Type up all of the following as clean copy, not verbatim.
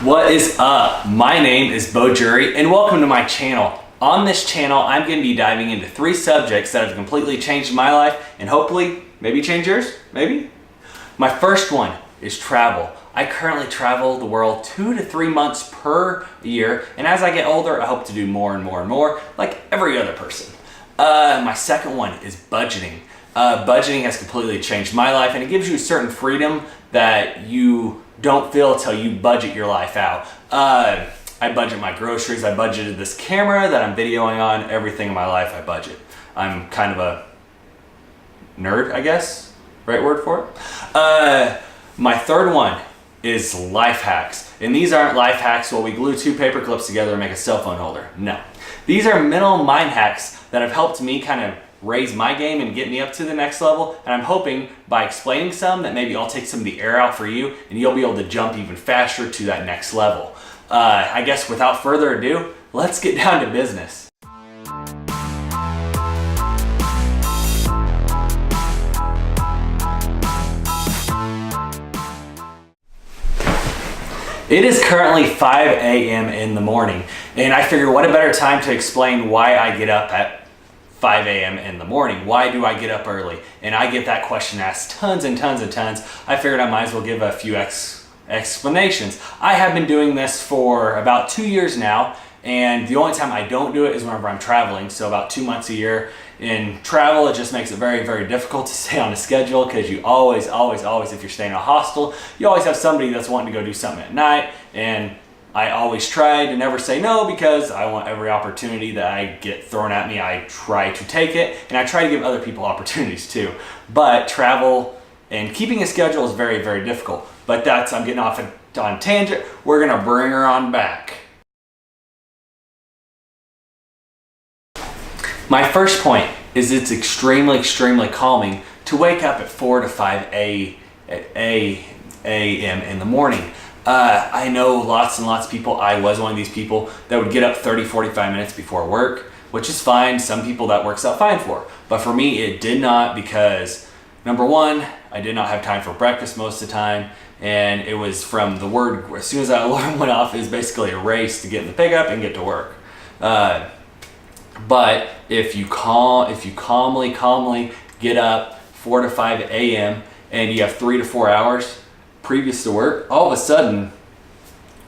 What is up? My name is Beau and welcome to my channel. On this channel, I'm going to be diving into 3 subjects that have completely changed my life and hopefully maybe change yours, maybe? My first one is travel. I currently travel the world 2 to 3 months per year, and as I get older, I hope to do more and more and more, like every other person. My second one is budgeting. Budgeting has completely changed my life, and it gives you a certain freedom that you don't feel till you budget your life out. I budget my groceries, I budgeted this camera that I'm videoing on, everything in my life I budget. I'm kind of a nerd, I guess, right word for it. My third one is life hacks. And these aren't life hacks where we glue 2 paper clips together and make a cell phone holder. No. These are mental mind hacks that have helped me kind of raise my game and get me up to the next level, and I'm hoping by explaining some that maybe I'll take some of the air out for you and you'll be able to jump even faster to that next level. I guess without further ado, let's get down to business. It is currently 5 a.m. in the morning, and I figured what a better time to explain why I get up at 5 a.m. in the morning. Why do I get up early? And I get that question asked tons and tons and tons. I figured I might as well give a few explanations. I have been doing this for about 2 years now, and the only time I don't do it is whenever I'm traveling, so about 2 months a year. In travel, it just makes it very, very difficult to stay on a schedule because you always, if you're staying in a hostel, you always have somebody that's wanting to go do something at night, and I always try to never say no because I want every opportunity that I get thrown at me, I try to take it, and I try to give other people opportunities too. But travel and keeping a schedule is very, very difficult. But I'm getting off on tangent. We're gonna bring her on back. My first point is it's extremely, extremely calming to wake up at 4 to 5 a.m. in the morning. I know lots and lots of people. I was one of these people that would get up 30, 45 minutes before work, which is fine. Some people that works out fine for. But for me, it did not because, number one, I did not have time for breakfast most of the time. And it was from the word, as soon as that alarm went off, it was basically a race to get in the pickup and get to work. But if you calmly get up 4 to 5 a.m. and you have 3 to 4 hours previous to work, all of a sudden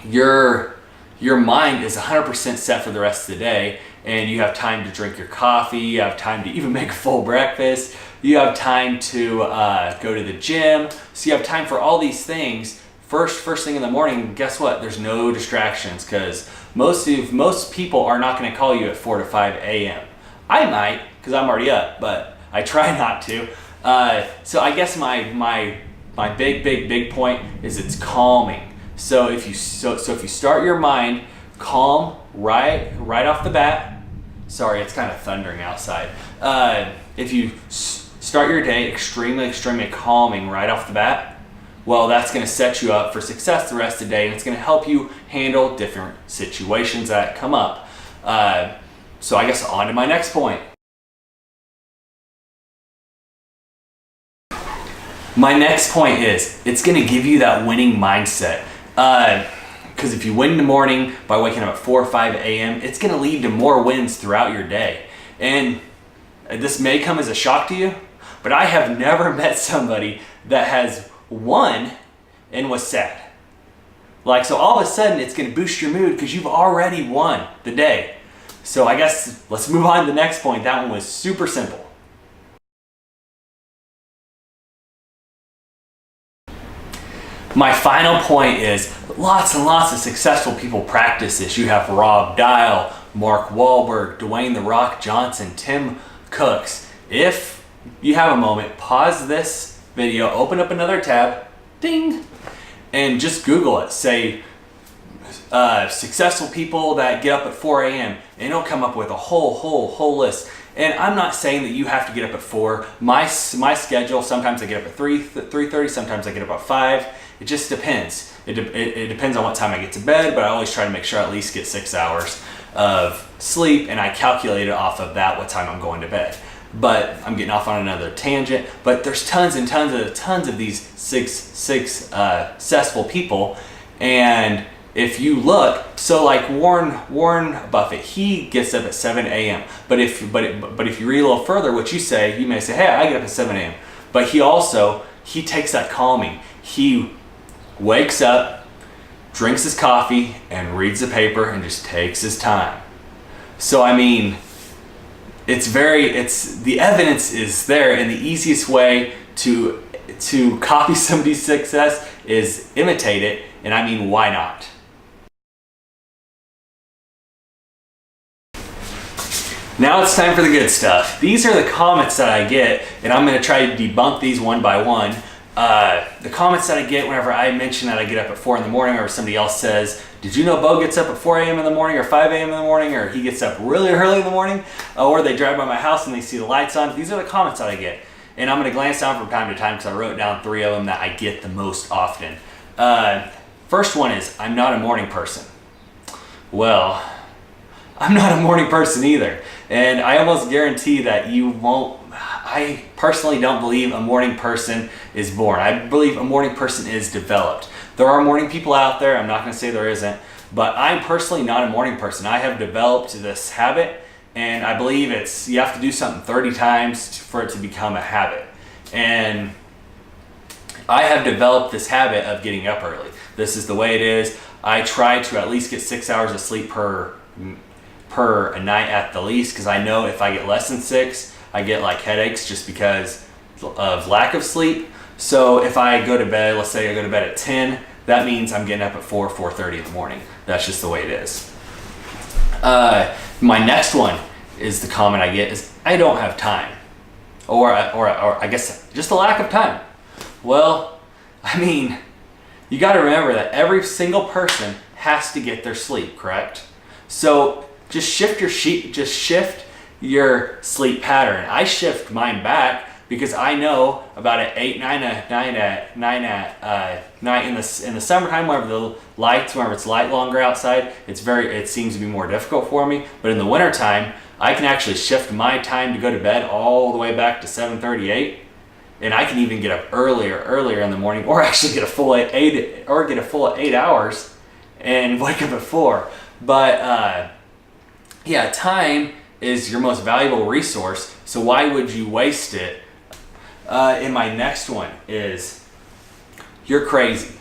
your mind is 100% set for the rest of the day, and you have time to drink your coffee, you have time to even make a full breakfast, you have time to go to the gym, so you have time for all these things first thing in the morning. Guess what? There's no distractions because most people are not going to call you at 4 to 5 a.m. I might because I'm already up, but I try not to. So I guess my big point is it's calming. So if you start your mind calm right off the bat. Sorry, it's kind of thundering outside. If you start your day extremely calming right off the bat, well, that's going to set you up for success the rest of the day, and it's going to help you handle different situations that come up. So I guess on to my next point. My next point is it's going to give you that winning mindset. Because if you win in the morning by waking up at 4 or 5 a.m., it's going to lead to more wins throughout your day. And this may come as a shock to you, but I have never met somebody that has won and was sad. So all of a sudden it's going to boost your mood because you've already won the day. So I guess let's move on to the next point. That one was super simple. My final point is lots and lots of successful people practice this. You have Rob Dial, Mark Wahlberg, Dwayne "The Rock" Johnson, Tim Cooks. If you have a moment, pause this video, open up another tab, ding, and just Google it. Say successful people that get up at 4 a.m. and it'll come up with a whole list. And I'm not saying that you have to get up at 4. My schedule, sometimes I get up at 3:30, sometimes I get up at 5. It just depends. It depends on what time I get to bed, but I always try to make sure I at least get 6 hours of sleep, and I calculate it off of that, what time I'm going to bed. But I'm getting off on another tangent. But there's tons and tons of these successful people, and if you look, so like Warren Buffett, he gets up at 7 a.m. But if you read a little further, what you say, you may say, hey, I get up at 7 a.m. But he takes that calming. He wakes up, drinks his coffee, and reads the paper, and just takes his time. So I mean, the evidence is there, and the easiest way to copy somebody's success is imitate it. And I mean, why not? Now it's time for the good stuff. These are the comments that I get, and I'm gonna try to debunk these one by one. The comments that I get whenever I mention that I get up at 4 in the morning, or somebody else says, did you know Beau gets up at 4 a.m. in the morning or 5 a.m. in the morning, or he gets up really early in the morning, or they drive by my house and they see the lights on. These are the comments that I get. And I'm gonna glance down from time to time because I wrote down 3 of them that I get the most often. First one is, I'm not a morning person. Well, I'm not a morning person either. And I almost guarantee that you won't. I personally don't believe a morning person is born. I believe a morning person is developed. There are morning people out there, I'm not gonna say there isn't, but I'm personally not a morning person. I have developed this habit, and I believe you have to do something 30 times for it to become a habit. And I have developed this habit of getting up early. This is the way it is. I try to at least get 6 hours of sleep per a night at the least, because I know if I get less than 6, I get like headaches just because of lack of sleep. So if I go to bed, let's say I go to bed at 10, that means I'm getting up at 4:30 in the morning. That's just the way it is. My next one is the comment I get is, I don't have time. Or I guess just a lack of time. Well, I mean, you got to remember that every single person has to get their sleep, correct? So just shift your sleep pattern. I shift mine back because I know about at 8, 9 at night in the summertime, whenever it's light longer outside, it seems to be more difficult for me. But in the wintertime, I can actually shift my time to go to bed all the way back to 7:38, and I can even get up earlier in the morning, or actually get a full 8 hours and wake up at 4. But yeah, time is your most valuable resource, so why would you waste it? And my next one is, you're crazy.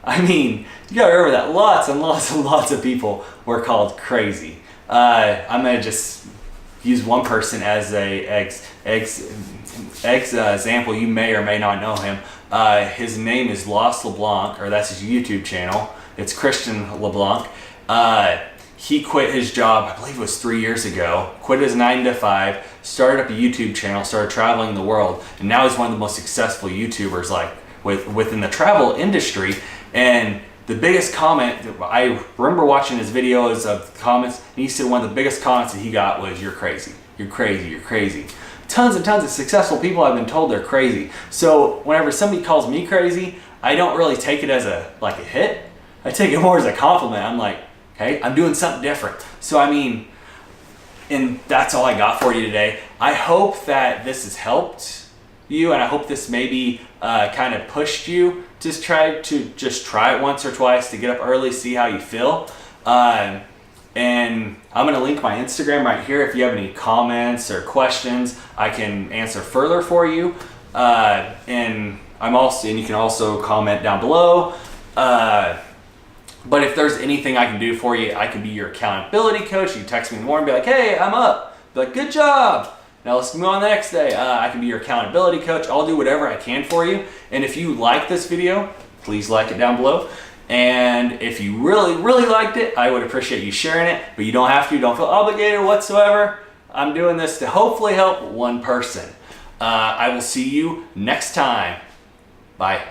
I mean, you gotta remember that lots and lots of people were called crazy. I'm gonna just use one person as a example. You may or may not know him. His name is Los LeBlanc, or that's his YouTube channel. It's Christian LeBlanc. He quit his job, I believe it was 3 years ago, quit his 9 to 5, started up a YouTube channel, started traveling the world, and now he's one of the most successful YouTubers within the travel industry. And the biggest comment, I remember watching his videos of comments, and he said one of the biggest comments that he got was, you're crazy, you're crazy, you're crazy. Tons and tons of successful people have been told they're crazy. So whenever somebody calls me crazy, I don't really take it as a hit. I take it more as a compliment. I'm like, okay, I'm doing something different. So I mean, and that's all I got for you today. I hope that this has helped you, and I hope this maybe kind of pushed you to try it once or twice to get up early, see how you feel. And I'm gonna link my Instagram right here. If you have any comments or questions, I can answer further for you. And you can also comment down below. But if there's anything I can do for you, I can be your accountability coach. You can text me in the morning and be like, hey, I'm up. Be like, good job. Now let's move on the next day. I can be your accountability coach. I'll do whatever I can for you. And if you like this video, please like it down below. And if you really, really liked it, I would appreciate you sharing it. But you don't have to. Don't feel obligated whatsoever. I'm doing this to hopefully help one person. I will see you next time. Bye.